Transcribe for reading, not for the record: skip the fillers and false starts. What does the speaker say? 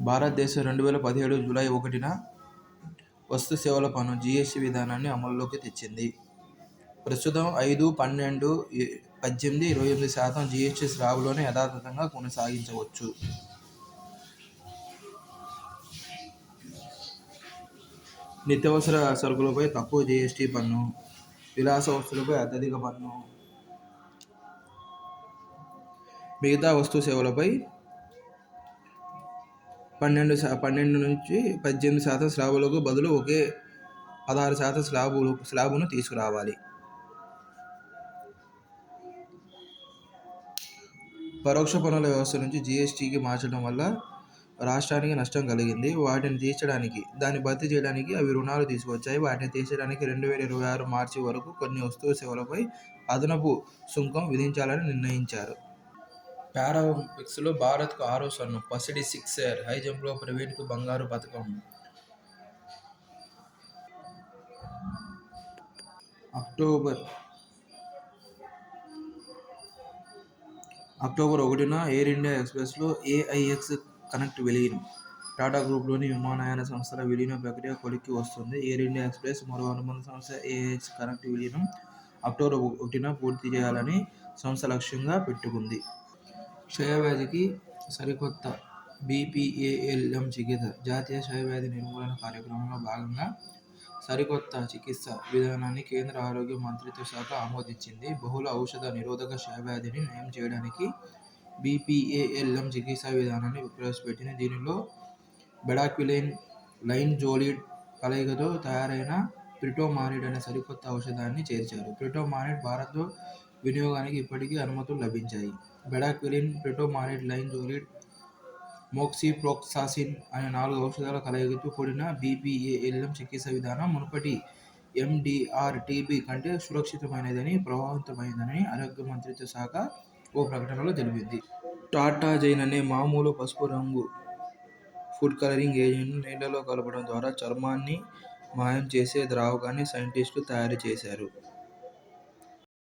భారతదేశం 2017 జూలై 1న వస్తు సేవల పన్ను (జీఎస్టీ) విధానాన్ని అమలులోకి తెచ్చింది. ప్రస్తుతం 5, 12, 18, 28% జీఎస్టీ స్లాబులను యథాతథంగా కొనసాగించవచ్చు. నిత్యావసర సరుకులపై తక్కువ జీఎస్టీ పన్ను, విలాస వస్తువులపై అత్యధిక పన్ను, మిగతా వస్తు సేవలపై 12-18% స్లాబులకు బదులు ఒకే 16% స్లాబును తీసుకురావాలి. పరోక్ష పన్నుల వ్యవస్థ నుంచి జీఎస్టీకి మార్చడం వల్ల రాష్ట్రానికి నష్టం కలిగింది. వాటిని తీర్చడానికి, దాన్ని భర్తీ చేయడానికి అవి రుణాలు తీసుకువచ్చాయి. వాటిని తీర్చడానికి 2026 మార్చి వరకు కొన్ని వస్తు సేవలపై అదనపు సుంకం విధించాలని నిర్ణయించారు. పారాలింపిక్స్లో భారత్కు 6వ స్వర్ణం, పసిడి సిక్సర్, హైజంప్లో ప్రవీణ్కు బంగారు పతకం. అక్టోబర్ 1న ఎయిర్ ఇండియా ఎక్స్ప్రెస్లో ఏఐఎక్స్ కనెక్ట్ విలీనం. టాటా గ్రూప్లోని విమానయాన సంస్థల విలీన ప్రక్రియ కొలిక్కి వస్తోంది. ఎయిర్ ఇండియా ఎక్స్ప్రెస్ మరో అనుబంధ సంస్థ ఏఐఎక్స్ కనెక్ట్ విలీనం అక్టోబర్ 1న పూర్తి చేయాలని సంస్థ లక్ష్యంగా పెట్టుకుంది. క్షయవ్యాధికి సరికొత్త బీపీఏఎల్ఎం చికిత్స. జాతీయ క్షయవ్యాధి నిర్మూలన కార్యక్రమంలో భాగంగా సరికొత్త చికిత్సా విధానాన్ని కేంద్ర ఆరోగ్య మంత్రిత్వ శాఖ ఆమోదించింది. బహుళ ఔషధ నిరోధక క్షయవ్యాధిని నయం చేయడానికి బీపీఏఎల్ఎం చికిత్సా విధానాన్ని ప్రవేశపెట్టింది. దీనిలో బెడాక్విలిన్, లైన్జోలిడ్ కలయికతో తయారైన ప్రిటోమానిడ్ అనే సరికొత్త ఔషధాన్ని చేర్చారు. ప్రిటోమానిడ్ భారత్లో వినియోగానికి ఇప్పటికే అనుమతులు లభించాయి. బెడాక్విలిన్, ప్రిటోమానిడ్, లైన్జోలిడ్, మోక్సిఫ్లోక్సాసిన్ అనే 4 ఔషధాల కలయికతో కూడిన బీపీఏఎల్ఎం చికిత్సా విధానం మునుపటి ఎండీఆర్-టీబీ కంటే సురక్షితమైనదని, ప్రభావవంతమైనదని ఆరోగ్య మంత్రిత్వ శాఖ ఓ ప్రకటనలో తెలిపింది. టార్టాజైన్ అనే మామూలు పసుపు రంగు ఫుడ్ కలరింగ్ ఏజెంట్ను నీళ్లలో కలపడం ద్వారా చర్మాన్ని మాయం చేసే ద్రావకాన్ని సైంటిస్టులు తయారు చేశారు.